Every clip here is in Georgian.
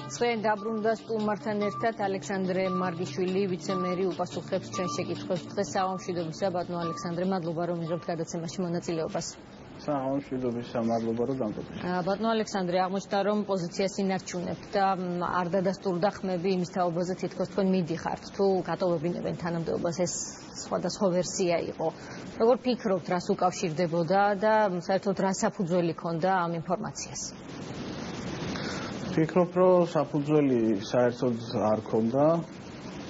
Ჩვენ დაბრუნდა სტუმართან ერთად ალექსანდრე მარგიშვილი, ვიცე-მერი უპასუხებს ჩვენ შეკითხვებს. დღეს საღამომშვიდობისა, ბატონო ალექსანდრე, მადლობა რომ იღებთ გადაცემაში მონაწილეობას. საღამომშვიდობისა, მადლობა რომ დამკვიდრეთ. ბატონო ალექსანდრე, აღმოჩნდა რომ პოზიციას ინარჩუნებთ და არ დადასტურდა ხმები იმის თაობაზე, თითქოს თქვენ მიდიხართ თუ გატოვებინებენ თანამდებობას, ეს სხვადასხვა ვერსია იყო. როგორ ფიქრობთ, რას უკავშირდებოდა და საერთოდ რა საფუძველი ჰქონდა ამ ინფორმაციას? Ფიქრობ, რომ საფუძველი საერთოდ არ ქონდა.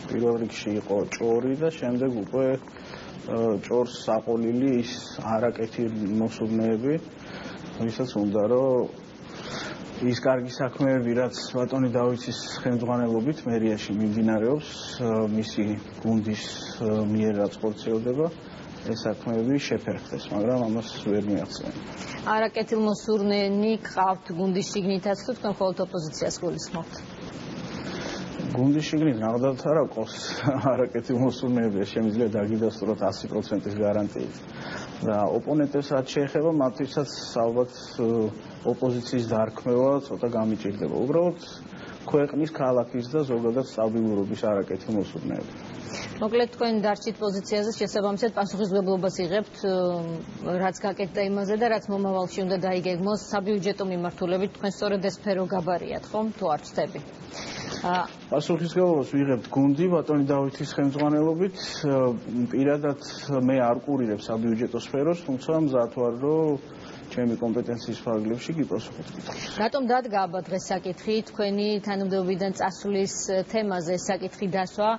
პირველ რიგში იყო ჭორი და შემდეგ უკვე ჭორს საყოლილი ის არაკეთი მოსურნეები, ვისაც უნდა რომ ის კარგი საქმეები, რაც ბატონი დავითის ხელმძღვანელობით მერიაში მიმდინარეობს, მისი გუნდის მიერ რაც ხორციელდება, ეს საქმეები შეფერხდეს, მაგრამ ამას ვერ მიაღწევენ. არაკეთილმოსურნენი გყავთ გუნდის შიგნითაც თუ თქვენ მხოლოდ ოპოზიციას გულისხმობთ? გუნდის შიგნით ნახდათ არა ყავს არაკეთილმოსურნეები, შემიძლია დაგიდასტუროთ 100%-ის გარანტიით. და ოპონენტებს რაც შეეხება, მათთვისაც ალბათ ოპოზიციის დარქმევა ცოტა გამიჭირდება. უბრალოდ ქვეყნის ქალაქის და ზოგადად სტაბილურობის არაკეთილმოსურნეები. მოკლედ თქვენ დარჩით პოზიციაზე, შესაბამისად პასუხისმგებლობას იღებთ, რაც გაკეთდა იმაზე და რაც მომავალში უნდა დაიგეგმოს საბიუჯეტო მიმართულებით, თქვენ სწორედ ეს სფერო გაბარიათ, ხომ? თუ არ ვცდები. პასუხისმგებლობას ვიღებთ გუნდი ბატონი დავითის ხელმძღვანელობით. პირადად მე არ ვკურირებ საბიუჯეტო სფეროს, თუმცა მზად ვარ, რომ ჩემი კომპეტენციის ფარგლებში გიპასუხოთ. რატომ დადგა აბა დღეს საკითხი თქვენი თანამდებობიდან წასვლის თემაზე, საკითხი დასვა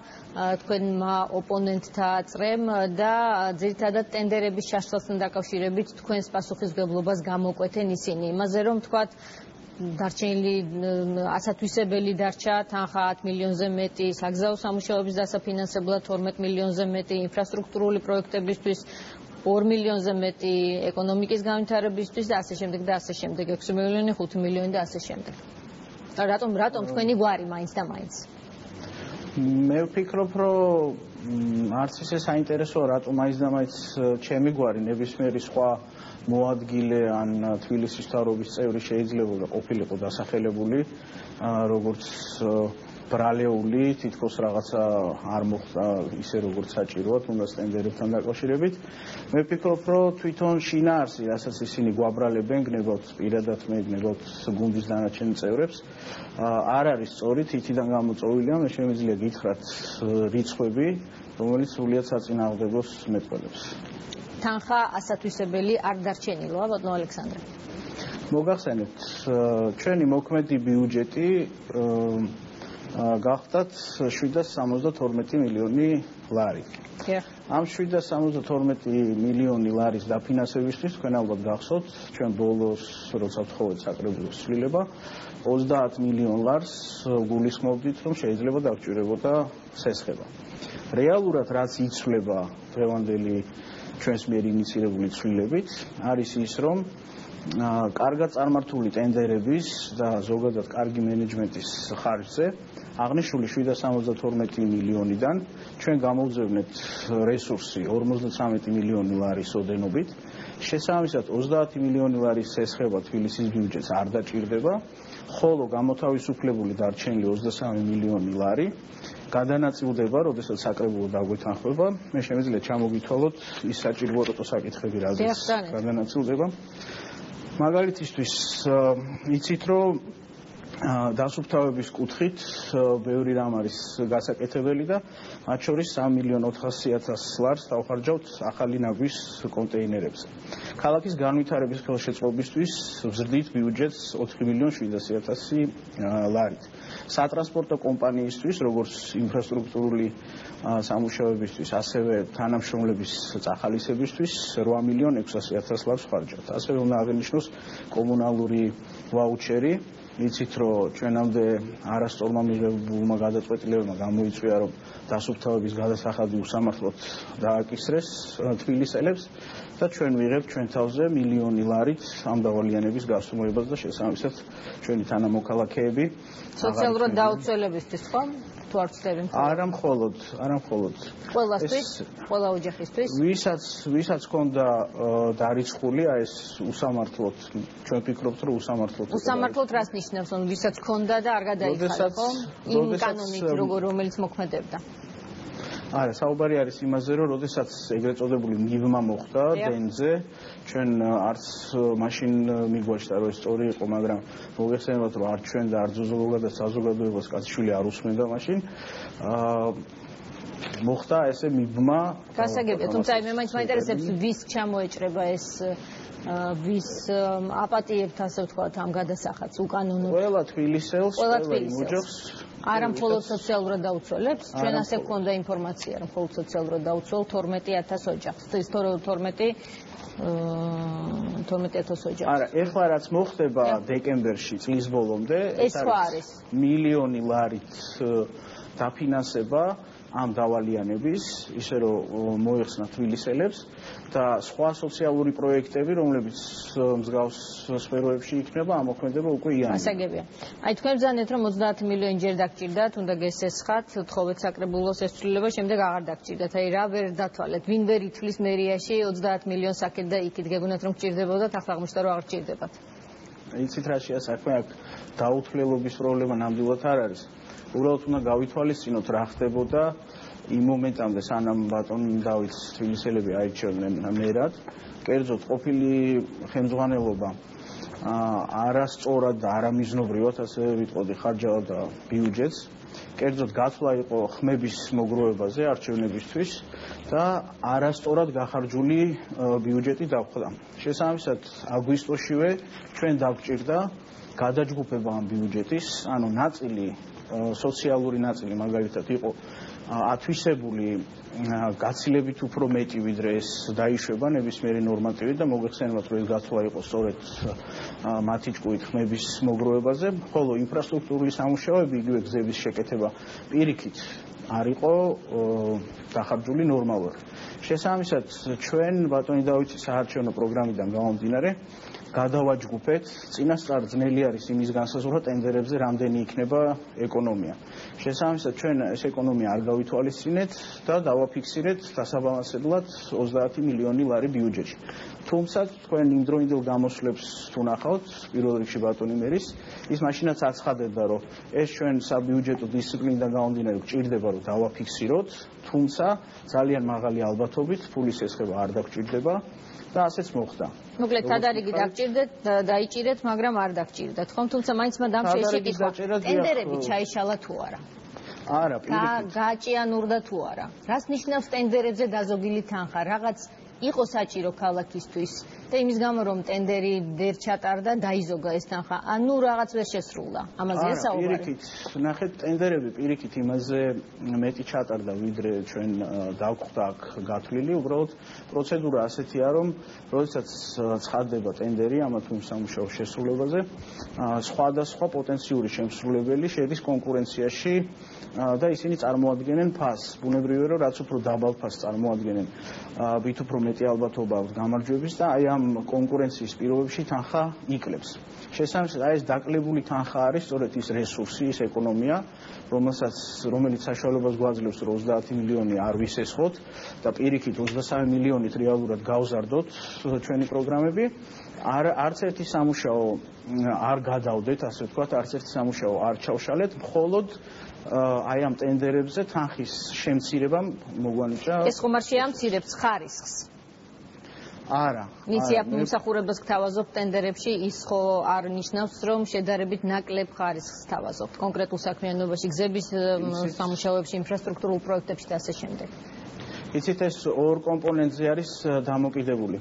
თქვენმა ოპონენტთა წრემ და ძირითადად ტენდერების შაშლასთან დაკავშირებით თქვენს პასუხისმგებლობას გამოკვეთენ ისინი, იმაზე რომ თქვათ დარჩენილი ასათვისებელი დარჩა თანხა 10 მილიონზე მეტი, საგზაო სამუშაოების დასაფინანსებლად 12 მილიონზე მეტი, ინფრასტრუქტურული პროექტებისთვის 2 მილიონზე მეტი, ეკონომიკის განვითარებისთვის და ასე შემდეგ და ასე შემდეგ, 6 მილიონი, 5 მილიონი და ასე შემდეგ. რატომ თქვენი გვარი მაინც და მაინც? მე ვფიქრობ, რომ არც ისე საინტერესოა რატომ მაინც და მაინც ჩემი გვარი, ნებისმიერი სხვა მოადგილე ან თბილისის მთავრობის წევრი შეიძლება ყოფილიყო დასახელებული, როგორც ბრალეული, თითქოს რაღაცა არ მოხდა ისე როგორც საჭიროა, თუნდაც ტენდერებთან დაკავშირებით. მე ვფიქრობ, რომ თვითონ შინაარსი, რასაც ისინი გვაბრალებენ, გნებავთ პირადად მე გნებავთ გუნდის დანარჩენ წევრებს, არ არის სწორი, თითიდან გამოწვეულია, მე შემიძლია გითხრათ რიცხვები, რომელიც სრულიად საწინააღმდეგოს მეტყველებს. თანხა ასათვისებელი არ დარჩენილოა, ბატონო ალექსანდრე? მოგახსენებთ, ჩვენი მოქმედი ბიუჯეტი გახდათ 772 მილიონი ლარი. ამ 772 მილიონი ლარის დაფინანსებისთვის თქვენ ალბათ გახსოვთ, ჩვენ ბოლოს როცა ვთხოვეთ საკრებულოს ცვლილება, 30 მილიონ ლარს გულისხმობდით, რომ შეიძლება დაგჭირებოდა სესხება. რეალურად რაც იცვლება დღევანდელი ჩვენს მიერ ინიცირებული ცვლილებით, არის ის, რომ კარგად წარმართული ტენდერების და ზოგადად კარგი მენეჯმენტის ხარჯზე აღნიშნული 772 მილიონიდან ჩვენ გამოვძევნეთ რესურსი 53 მილიონი ლარის ოდენობით. შესაბამისად 30 მილიონი ლარის სესხება თბილისის ბიუჯეტს არ დაჭირდება, ხოლო გამოთავისუფლებული დარჩენილი 23 მილიონი ლარი გადანაწილდება, როდესაც საკრებულო დაგვეთანხმება. მე შემიძლია ჩამოგითვალოთ ის საჭიროა საკითხები, რაზეც გადანაწილდება. მაგალითისთვის იცით, რომ დასუფთავების კუთხით ბევრი რამ არის გასაკეთებელი და მათ შორის 3.400.000 ლარს დავხარჯავთ ახალი ნაგვის კონტეინერებზე. ქალაქის განვითარების ხელშეწყობისთვის ვზრდით ბიუჯეტს 4.700.000 ლარით. სატრანსპორტო კომპანიისთვის, როგორც ინფრასტრუქტურული სამუშაოებისთვის, ასევე თანამშრომლების წახალისებისთვის 8.600.000 ლარს ვხარჯავთ. ასევე უნდა აღინიშნოს კომუნალური ვაუჩერი. იცით, რომ ჩვენამდე არასწორმა მიღებულმა გადაწყვეტილებებმა გამოიწვია, რომ დასუფთავების გადასახადი უსამართლოდ დააკისრეს თბილისელებს და ჩვენ ვიღებთ ჩვენ თავზე მილიონი ლარით ამ დავალიანების გასუმრებას და შესაბამისად ჩვენი თანამოქალაქეები სოციალურად დაუცველებისთვის, ხო? თუ არ ვცდები არა მხოლოდ ყველასთვის ყველა ოჯახისთვის ვისაც ჰქონდა დარიცხული ეს უსამართლოდ ჩვენ ვფიქრობთ რომ უსამართლოდ რას ნიშნავს რომ ვისაც ჰქონდა და არ გადაიხადა ხო იმ კანონით რომელიც მოქმედებდა არა, საუბარი არის იმაზე, რომ როდესაც ეგრეთ წოდებული მიბმა მოხდა დენზე, ჩვენ არც მაშინ მიგვაჩნდა, რომ ეს სწორი იყო, მაგრამ მოგეხსენებათ, რომ არ ჩვენ და არ ზოგადად საზოგადოებას კაცშვილი არ უსმენდა მაშინ. მოხდა ესე მიბმა. გასაგებია, თუმცა მე მაინც მაინტერესებს, ვის ჩამოეჭრება ეს ვის აპატიებთ, ასე ვთქვათ, ამ გადასახადს უკანონოდ. ყველა თბილისელს, ყველა იმ ოჯახს არა მხოლოდ სოციალურად დაუცველებს, ჩვენ ასე გვქონდა ინფორმაცია, რომ მხოლოდ სოციალურად დაუცველ 12000 ოჯახს. ეს 12000 ოჯახს. არა, ეხლა რაც მოხდება დეკემბერში წლის ბოლომდე, ეს არის მილიონი ლარით დაფინანსება ამ დავალიანების, ისე რომ მოეხსნა თბილისელებს და სხვა სოციალური პროექტები, რომლებიც მსგავს სფეროებში იქნება, ამოქმედება უკვე იანვარში. გასაგებია. აი თქვენ ბრძანეთ, რომ 30 მილიონი ჯერ დაგჭირდათ, უნდა გესესხათ, თხოვეთ საკრებულოს ეს ცვლილება, შემდეგ აღარ დაგჭირდათ. აი რა ვერ დათვალეთ, ვინ ვერ ითვლის მერიაში 30 მილიონს აქეთ და იქით გეგონათ რომ გჭირდებოდათ, ახლა აღმოჩნდა რომ აღარ გჭირდებათ. იცით რა შეა საქმე აქ დაუთვლელობის პრობლემა ნამდვილად არ არის. უბრალოდ უნდა გავითვალისწინოთ რა ხდებოდა იმ მომენტამდე სანამ ბატონ დავით თბილისელები აირჩევდნენ მერად. კერძოდ ყოფილი ხელმძღვანელობა არასწორად და არამიზნობრივად ასე ვიტყოდი ხარჯავდა და ბიუჯეტს. კერძოდ გათვლა იყო ხმების მოგროვებაზე არჩევნებისთვის და არასწორად გახარჯული ბიუჯეტი დახვდა. შესაბამისად აგვისტოშივე ჩვენ დაგვჭირდა გადაჯგუფება ამ ბიუჯეტის, ანუ ნაწილი სოციალური ნაწილი მაგალითად იყო ათვისებული გაცილებით უფრო მეტი ვიდრე ეს დაიშვება ნებისმიერი ნორმატივი და მოგეხსენებათ რომ ეს გათვლა იყო სწორედ მათი ჭკუით ხმების მოგროვებაზე, ხოლო ინფრასტრუქტურული სამუშაოები, იგივე გზების შეკეთება პირიქით არ იყო დახარჯული ნორმალურად. შესაბამისად ჩვენ ბატონი დავითის საარჩევნო პროგრამიდან გამომდინარე გადავაჯგუფეთ, წინასწარ ძნელი არის იმის განსაზღვრა ტენდერებზე რამდენი იქნება ეკონომია. შესაბამისად ჩვენ ეს ეკონომია არ გავითვალისწინეთ და დავაფიქსირეთ დასაბალანსებლად 30 მილიონი ლარი ბიუჯეტში. თუმცა თქვენ იმდროინდელ გამოსვლებს თუ ნახავთ პირველ რიგში ბატონი მერის, ის მაშინაც აცხადებდა, რომ ეს ჩვენ საბიუჯეტო დისციპლინიდან გამომდინარე გჭირდება რომ დავაფიქსიროთ, თუმცა ძალიან მაღალი ალბათობით ფულის ესხება არ დაგჭირდება და ასეც მოხდა. მოკლედ თადარიგი დაგჭირდეთ, დაიჭირეთ, მაგრამ არ დაგჭირდათ, ხომ? თუმცა მაინც მადამ შეშეკითხა, ტენდერები ჩაიშალა თუ არა? არა, პირიქით. გააჭიანურდა თუ არა? რას ნიშნავს ტენდერებზე დაზოგილი თანხა? რაღაც იყო საჭირო ქალაქისთვის და იმის გამო რომ ტენდერი ვერ ჩატარდა, დაიზოგა ეს თანხა. ანუ რაღაც ვერ შესრულდა. ამაზეა საუბარი. პირიქით, ნახეთ, ტენდერები პირიქით იმაზე მეტი ჩატარდა, ვიდრე ჩვენ დავგვხდა აქ გათვლილი, უბრალოდ პროცედურა ასეთია, რომ როდესაც ცხადდება ტენდერი ამა თუ იმ სამუშაოს შესრულებაზე, სხვადასხვა პოტენციური შემსრულებელი შედის კონკურენციაში და ისინი წარმოადგენენ ფასს. ბუნებრივია, რომ რაც უფრო დაბალ ფასს წარმოადგენენ, ვით უფრო მეტი ალბათობა აქვს გამარჯვების და აი ამ კონკურენციის პირობებში თანხა იკლებს. შესაბამისად, აი ეს დაკლებული თანხა არის სწორედ ის რესურსი, ის ეკონომია, რომელიც საშუალებას გვაძლევს 30 მილიონი არ ვისესხოთ და პირიქით 23 მილიონით რეალურად გავზარდოთ ჩვენი პროგრამები. არც ერთი სამუშაო არ გადავდეთ, ასე ვთქვათ, არც ერთი სამუშაო არ ჩავშალეთ, მხოლოდ აი ამ ტენდერებზე თანხის შემცირებამ მოგვანიჭა. ეს ხომ არ შეამცირებს ხარისხს? არა. იცი აქ მომსახურებას გთავაზობთ ტენდერებში, ის ხო არ ნიშნავს, რომ შედარებით ნაკლებ ხარისხს თავაზობთ კონკრეტულ საქმიანობაში, გზების სამუშაოებში, ინფრასტრუქტურულ პროექტებში და ასე შემდეგ. იცით ეს ორ კომპონენტზე არის დამოკიდებული.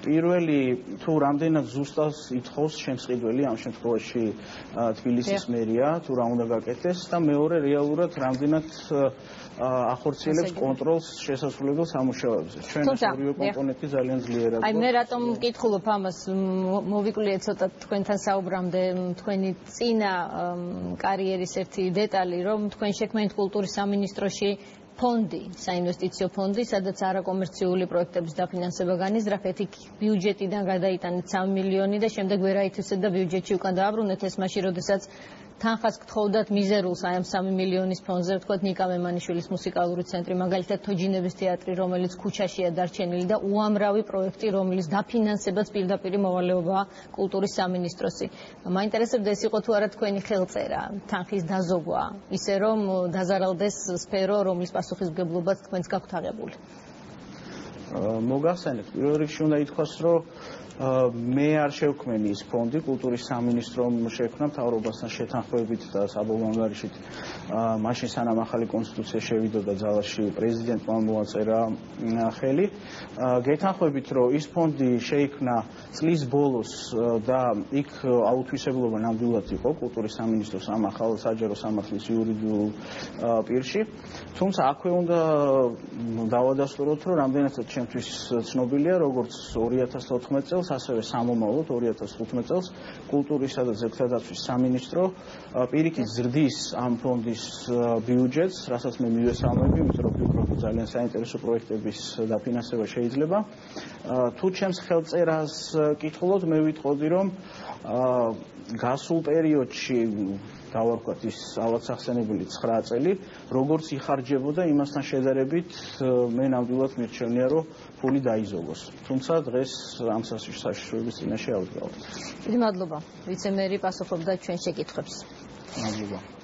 პირველი თუ რამდენად ზუსტად ითხოვს შემსყიდველი ამ შემთხვევაში თბილისის მერია, თუ რა უნდა გაკეთდეს და მეორე რეალურად რამდენად ახორციელებს კონტროლს შესასრულებელ სამუშაოებზე. ჩვენ ეს ორივე კომპონენტი ძალიან ძლიერად. აი მე რატომ მკითხულობ ამას, მოვიკვლიე ცოტა თქვენთან საუბრამდე თქვენი წინა კარიერის ერთი დეტალი, რომ თქვენ შექმნით კულტურის სამინისტროში ფონდი, საინვესტიციო ფონდი, სადაც არაკომერციული პროექტების დაფინანსება განიზრახეთ, იქ ბიუჯეტიდან გადაიტანეთ 3 მილიონი და შემდეგ ვერ აითვისეთ და ბიუჯეტში უკან დააბრუნეთ ეს მაშინ, როდესაც თანხას გთხოვდათ მიზერულს აი ამ 3 მილიონის ფონდზე, ვთქვათ ნიკა მემანიშვილის მუსიკალური ცენტრი, მაგალითად თოჯინების თეატრი, რომელიც ქუჩაშია დარჩენილი და უამრავი პროექტი, რომლის დაფინანსებაც პირდაპირ მოვალეობაა კულტურის სამინისტროსი. მაინტერესებდა ეს იყო თუ არა თქვენი ხელწერა, თანხის დაზოგვა, ისე რომ დაზარალდეს სფერო, რომლის პასუხისმგებლობაც თქვენს გაქვთ აღებული. მოგახსენეთ, პირველ რიგში უნდა ითქვას, რომ მე არ შევქმენი ის ფონდი, კულტურის სამინისტრომ შექმნა მთავრობასთან შეთანხმებით და საბოლოო ანგარიშით მაშინ სანამ ახალი კონსტიტუცია შევიდოდა ძალაში, პრეზიდენტმა მოაწერა ხელი. გეთანხმებით, რომ ის ფონდი შეიქმნა წლის ბოლოს და იქ აუთვისებლობა ნამდვილად იყო კულტურის სამინისტროს ამ ახალ საჯარო სამართლის იურიდიულ პირში. თუმცა აქვე უნდა დავადასტუროთ, რომ რამდენადაც ჩემთვის ცნობილია, როგორც 2014 წელს, ასევე სამომავლოდ 2015 წელს კულტურისა და ძეგლთადაცვის სამინისტრო პირიქით ზრდის ამ ფონდის ბიუჯეტს, რასაც მე მივესალმები, იმიტომ რომ ვფიქრობ, ძალიან საინტერესო პროექტების დაფინანსება შეიძლება. თუ ჩემს ხელწერას კითხულობთ, მე ვიტყოდი, რომ გასულ პერიოდში დავარქვათ ის ავადსახსენებელი 9 წელი, როგორც იხარჯებოდა იმასთან შედარებით, მე ნამდვილად მირჩევნია, რომ ფული დაიზოგოს. თუმცა დღეს ამ საშიშროების წინაშე ავდგავთ. დიდი მადლობა. ვიცე-მერი პასუხობდა ჩვენ შეკითხვებს. მადლობა.